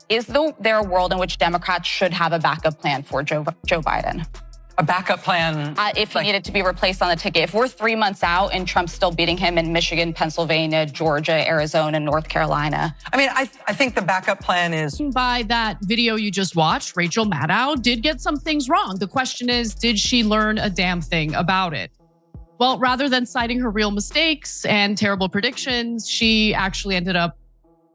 there a world in which Democrats should have a backup plan for Joe Biden? A backup plan? If he needed to be replaced on the ticket. If we're 3 months out and Trump's still beating him in Michigan, Pennsylvania, Georgia, Arizona, North Carolina. I mean, I think the backup plan is... By that video you just watched, Rachel Maddow did get some things wrong. The question is, did she learn a damn thing about it? Well, rather than citing her real mistakes and terrible predictions, she actually ended up...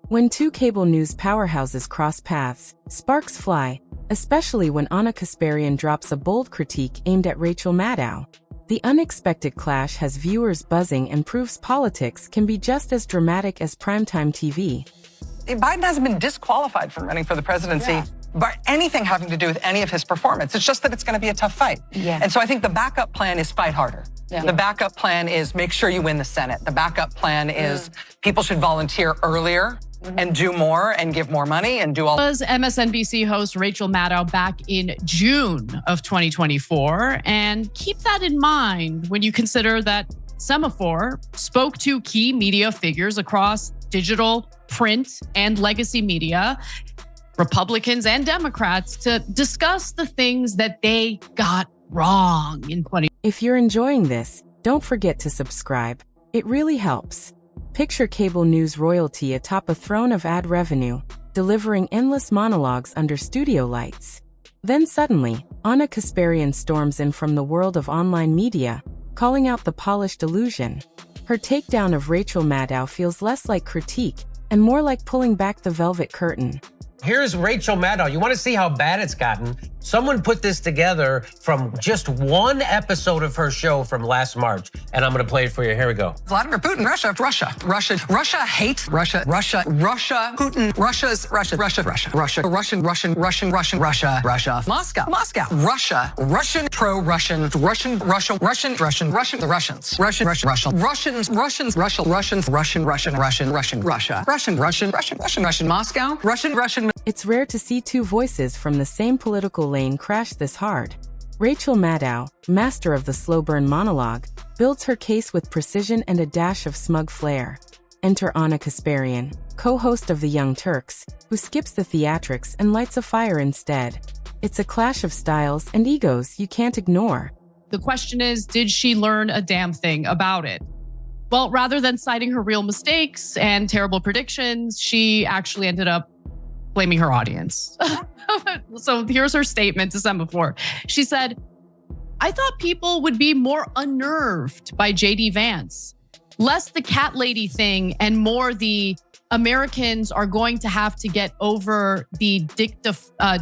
When two cable news powerhouses cross paths, sparks fly, especially when Ana Kasparian drops a bold critique aimed at Rachel Maddow. The unexpected clash has viewers buzzing and proves politics can be just as dramatic as primetime TV. Biden hasn't been disqualified from running for the presidency by anything having to do with any of his performance. It's just that it's going to be a tough fight. And so I think the backup plan is fight harder. The backup plan is make sure you win the Senate. The backup plan is people should volunteer earlier and do more and give more money and do all. Was MSNBC host Rachel Maddow back in June of 2024. And keep that in mind when you consider that Semaphore spoke to key media figures across digital, print, and legacy media, Republicans and Democrats, to discuss the things that they got wrong in 2020. If you're enjoying this, don't forget to subscribe. It really helps. Picture cable news royalty atop a throne of ad revenue, delivering endless monologues under studio lights. Then suddenly, Ana Kasparian storms in from the world of online media, calling out the polished illusion. Her takedown of Rachel Maddow feels less like critique and more like pulling back the velvet curtain. Here's Rachel Maddow. You want to see how bad it's gotten? Someone put this together from just one episode of her show from last March, and I'm going to play it for you. Here we go. Vladimir Putin, Russia hates Russia, Putin, Russia, Moscow, Russia, Russian, pro-Russian, the Russians, Moscow, Russian. It's rare to see two voices from the same political lane crash this hard. Rachel Maddow, master of the slow burn monologue, builds her case with precision and a dash of smug flair. Enter Ana Kasparian, co-host of The Young Turks, who skips the theatrics and lights a fire instead. It's a clash of styles and egos you can't ignore. The question is, did she learn a damn thing about it? Well, rather than citing her real mistakes and terrible predictions, she actually ended up blaming her audience. So here's her statement to Semaphore. She said, "I thought people would be more unnerved by JD Vance. Less the cat lady thing and more the Americans are going to have to get over the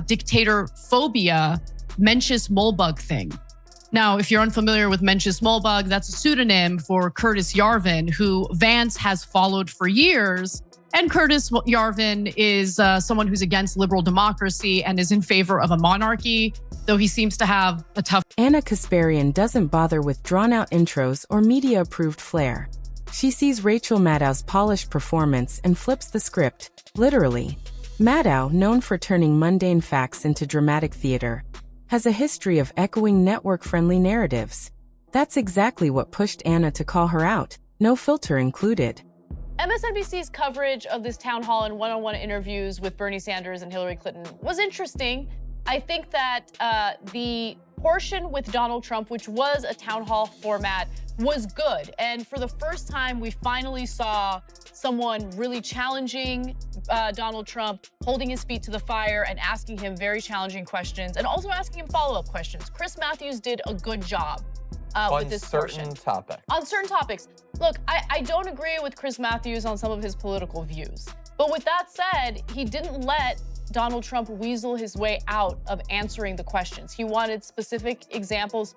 dictator phobia Mencius Moldbug thing." Now, if you're unfamiliar with Mencius Moldbug, that's a pseudonym for Curtis Yarvin, who Vance has followed for years. And Curtis Yarvin is someone who's against liberal democracy and is in favor of a monarchy, though he seems to have a tough... Ana Kasparian doesn't bother with drawn-out intros or media-approved flair. She sees Rachel Maddow's polished performance and flips the script, literally. Maddow, known for turning mundane facts into dramatic theater, has a history of echoing network-friendly narratives. That's exactly what pushed Ana to call her out, no filter included. MSNBC's coverage of this town hall and one-on-one interviews with Bernie Sanders and Hillary Clinton was interesting. I think that the portion with Donald Trump, which was a town hall format, was good. And for the first time, we finally saw someone really challenging Donald Trump, holding his feet to the fire and asking him very challenging questions and also asking him follow-up questions. Chris Matthews did a good job with this portion. On certain topics. Look, I don't agree with Chris Matthews on some of his political views. But with that said, he didn't let Donald Trump weasel his way out of answering the questions. He wanted specific examples,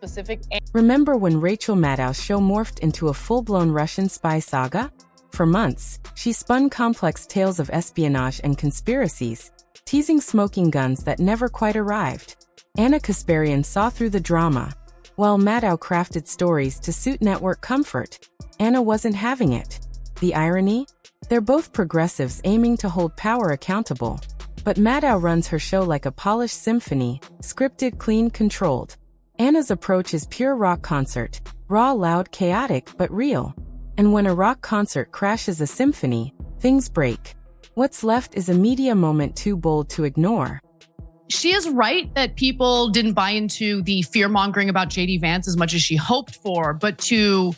Remember when Rachel Maddow's show morphed into a full-blown Russian spy saga? For months, she spun complex tales of espionage and conspiracies, teasing smoking guns that never quite arrived. Ana Kasparian saw through the drama, while Maddow crafted stories to suit network comfort. Ana wasn't having it. The irony? They're both progressives aiming to hold power accountable. But Maddow runs her show like a polished symphony, scripted, clean, controlled. Ana's approach is pure rock concert, raw, loud, chaotic, but real. And when a rock concert crashes a symphony, things break. What's left is a media moment too bold to ignore. She is right that people didn't buy into the fear-mongering about JD Vance as much as she hoped for, but to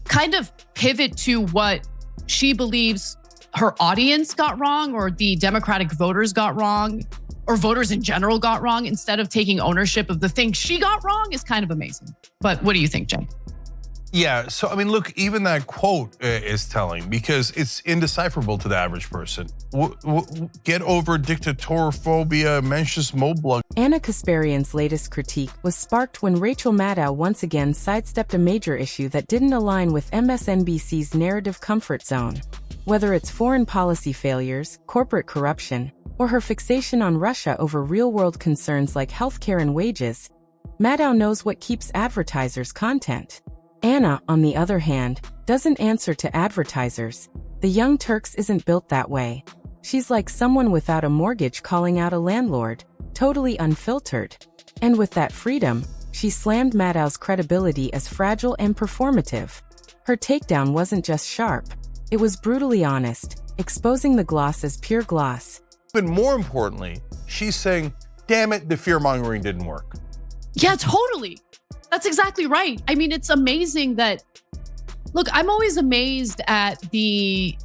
kind of pivot to what she believes her audience got wrong, or the Democratic voters got wrong, or voters in general got wrong, instead of taking ownership of the things she got wrong, is kind of amazing. But what do you think, Jay? Yeah, so I mean, look, even that quote is telling, because it's indecipherable to the average person. Get over dictatorphobia, mentions moblug. Ana Kasparian's latest critique was sparked when Rachel Maddow once again sidestepped a major issue that didn't align with MSNBC's narrative comfort zone. Whether it's foreign policy failures, corporate corruption, or her fixation on Russia over real-world concerns like healthcare and wages, Maddow knows what keeps advertisers content. Ana, on the other hand, doesn't answer to advertisers. The Young Turks isn't built that way. She's like someone without a mortgage calling out a landlord, totally unfiltered. And with that freedom, she slammed Maddow's credibility as fragile and performative. Her takedown wasn't just sharp, it was brutally honest, exposing the gloss as pure gloss. But more importantly, she's saying, damn it, the fear-mongering didn't work. Yeah, totally. That's exactly right. I mean, it's amazing that, look, I'm always amazed at the,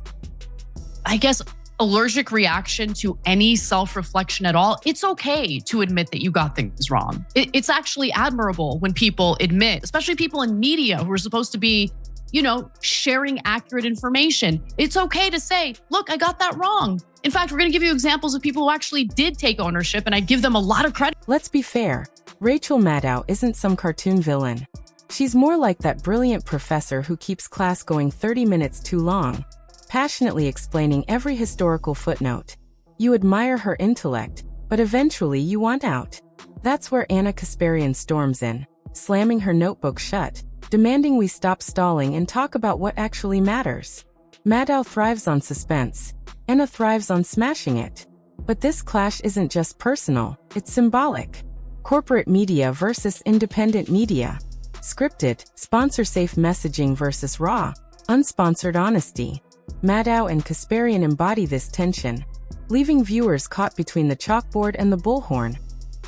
I guess, allergic reaction to any self-reflection at all. It's okay to admit that you got things wrong. It's actually admirable when people admit, especially people in media who are supposed to be, you know, sharing accurate information. It's okay to say, look, I got that wrong. In fact, we're going to give you examples of people who actually did take ownership, and I give them a lot of credit. Let's be fair. Rachel Maddow isn't some cartoon villain. She's more like that brilliant professor who keeps class going 30 minutes too long, passionately explaining every historical footnote. You admire her intellect, but eventually you want out. That's where Ana Kasparian storms in, slamming her notebook shut, demanding we stop stalling and talk about what actually matters. Maddow thrives on suspense. Ana thrives on smashing it. But this clash isn't just personal, it's symbolic. Corporate media versus independent media. Scripted, sponsor-safe messaging versus raw, unsponsored honesty. Maddow and Kasparian embody this tension, leaving viewers caught between the chalkboard and the bullhorn,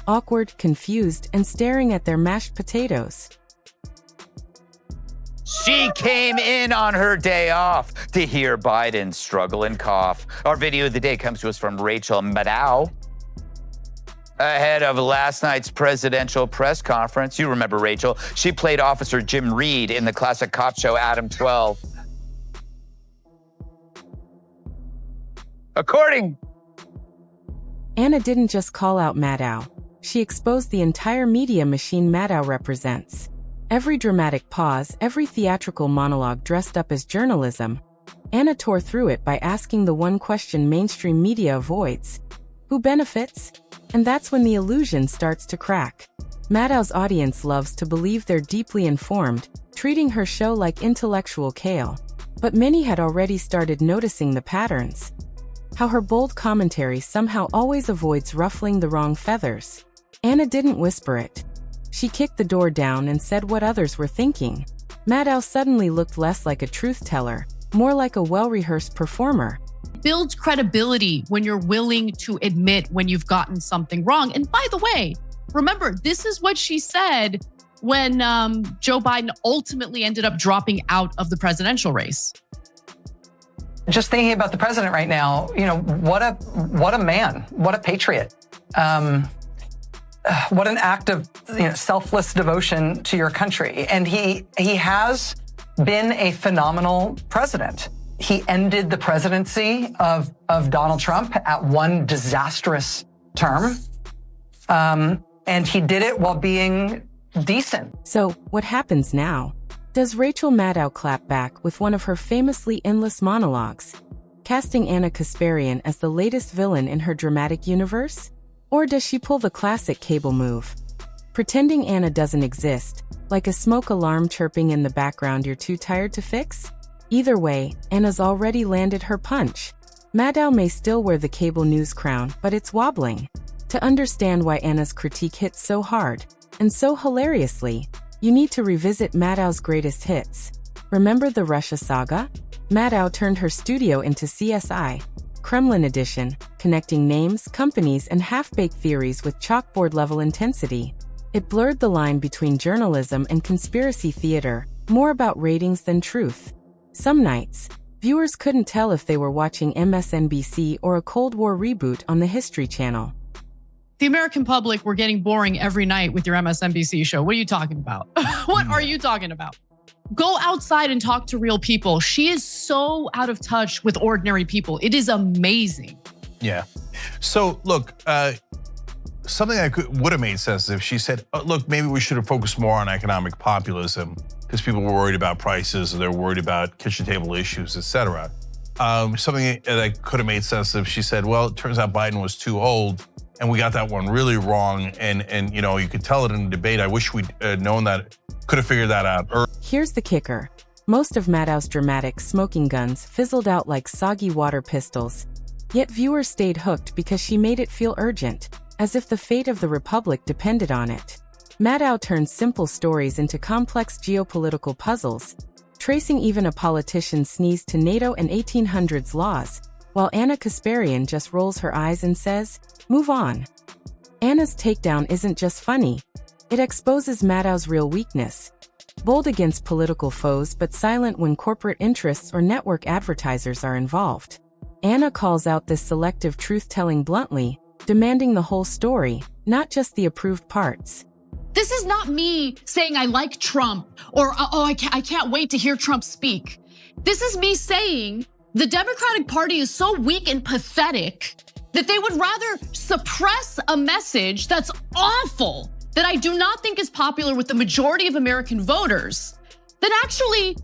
awkward, confused, and staring at their mashed potatoes. She came in on her day off to hear Biden struggle and cough. Our video of the day comes to us from Rachel Maddow. Ahead of last night's presidential press conference, you remember Rachel, she played Officer Jim Reed in the classic cop show Adam 12. Ana didn't just call out Maddow. She exposed the entire media machine Maddow represents. Every dramatic pause, every theatrical monologue dressed up as journalism. Ana tore through it by asking the one question mainstream media avoids. Who benefits? And that's when the illusion starts to crack. Maddow's audience loves to believe they're deeply informed, treating her show like intellectual kale. But many had already started noticing the patterns. How her bold commentary somehow always avoids ruffling the wrong feathers. Ana didn't whisper it. She kicked the door down and said what others were thinking. Maddow suddenly looked less like a truth teller, more like a well-rehearsed performer. Builds credibility when you're willing to admit when you've gotten something wrong. And by the way, remember, this is what she said when Joe Biden ultimately ended up dropping out of the presidential race. Just thinking about the president right now, you know, what a man, what a patriot. What an act of selfless devotion to your country. And he has been a phenomenal president. He ended the presidency of Donald Trump at one disastrous term. And he did it while being decent. So what happens now? Does Rachel Maddow clap back with one of her famously endless monologues, casting Ana Kasparian as the latest villain in her dramatic universe? Or does she pull the classic cable move, pretending Ana doesn't exist, like a smoke alarm chirping in the background you're too tired to fix? Either way, Ana's already landed her punch. Maddow may still wear the cable news crown, but it's wobbling. To understand why Ana's critique hits so hard, and so hilariously, you need to revisit Maddow's greatest hits. Remember the Russia saga? Maddow turned her studio into CSI, Kremlin edition, connecting names, companies, and half-baked theories with chalkboard-level intensity. It blurred the line between journalism and conspiracy theater, more about ratings than truth. Some nights, viewers couldn't tell if they were watching MSNBC or a Cold War reboot on the History Channel. The American public were getting boring every night with your MSNBC show. What are you talking about? What are you talking about? Go outside and talk to real people. She is so out of touch with ordinary people. It is amazing. Yeah. So look, something that would have made sense if she said, look, maybe we should have focused more on economic populism because people were worried about prices and they're worried about kitchen table issues, et cetera. Something that could have made sense if she said, well, it turns out Biden was too old and we got that one really wrong. And you know, you could tell it in the debate. I wish we'd known that, could have figured that out earlier. Here's the kicker. Most of Maddow's dramatic smoking guns fizzled out like soggy water pistols. Yet viewers stayed hooked because she made it feel urgent, as if the fate of the republic depended on it. Maddow turns simple stories into complex geopolitical puzzles, tracing even a politician's sneeze to NATO and 1800s laws, while Ana Kasparian just rolls her eyes and says, "Move on." Ana's takedown isn't just funny. It exposes Maddow's real weakness. Bold against political foes but silent when corporate interests or network advertisers are involved. Ana calls out this selective truth-telling bluntly, demanding the whole story, not just the approved parts. This is not me saying I like Trump or, I can't wait to hear Trump speak. This is me saying the Democratic Party is so weak and pathetic that they would rather suppress a message that's awful, that I do not think is popular with the majority of American voters, than actually,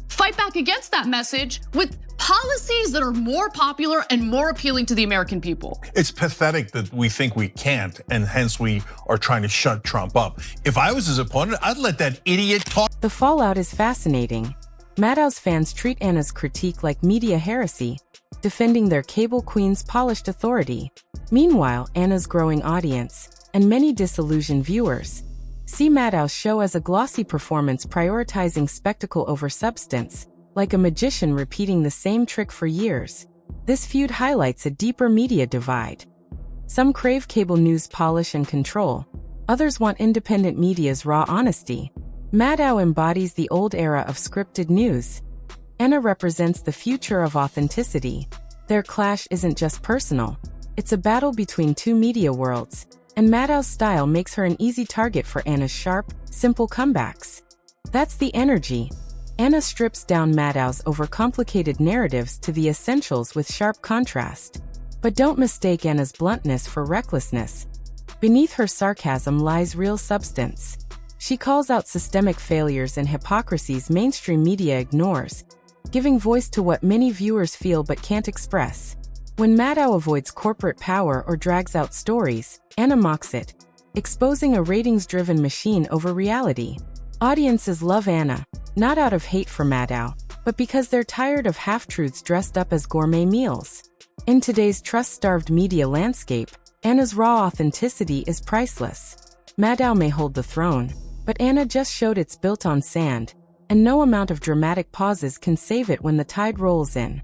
fight back against that message with policies that are more popular and more appealing to the American people. It's pathetic that we think we can't, and hence we are trying to shut Trump up. If I was his opponent, I'd let that idiot talk. The fallout is fascinating. Maddow's fans treat Ana's critique like media heresy, defending their cable queen's polished authority. Meanwhile, Ana's growing audience, and many disillusioned viewers, see Maddow's show as a glossy performance prioritizing spectacle over substance, like a magician repeating the same trick for years. This feud highlights a deeper media divide. Some crave cable news polish and control. Others want independent media's raw honesty. Maddow embodies the old era of scripted news. Ana represents the future of authenticity. Their clash isn't just personal. It's a battle between two media worlds, and Maddow's style makes her an easy target for Ana's sharp, simple comebacks. That's the energy. Ana strips down Maddow's overcomplicated narratives to the essentials with sharp contrast. But don't mistake Ana's bluntness for recklessness. Beneath her sarcasm lies real substance. She calls out systemic failures and hypocrisies mainstream media ignores, giving voice to what many viewers feel but can't express. When Maddow avoids corporate power or drags out stories, Ana mocks it, exposing a ratings-driven machine over reality. Audiences love Ana, not out of hate for Maddow, but because they're tired of half-truths dressed up as gourmet meals. In today's trust-starved media landscape, Ana's raw authenticity is priceless. Maddow may hold the throne, but Ana just showed it's built on sand, and no amount of dramatic pauses can save it when the tide rolls in.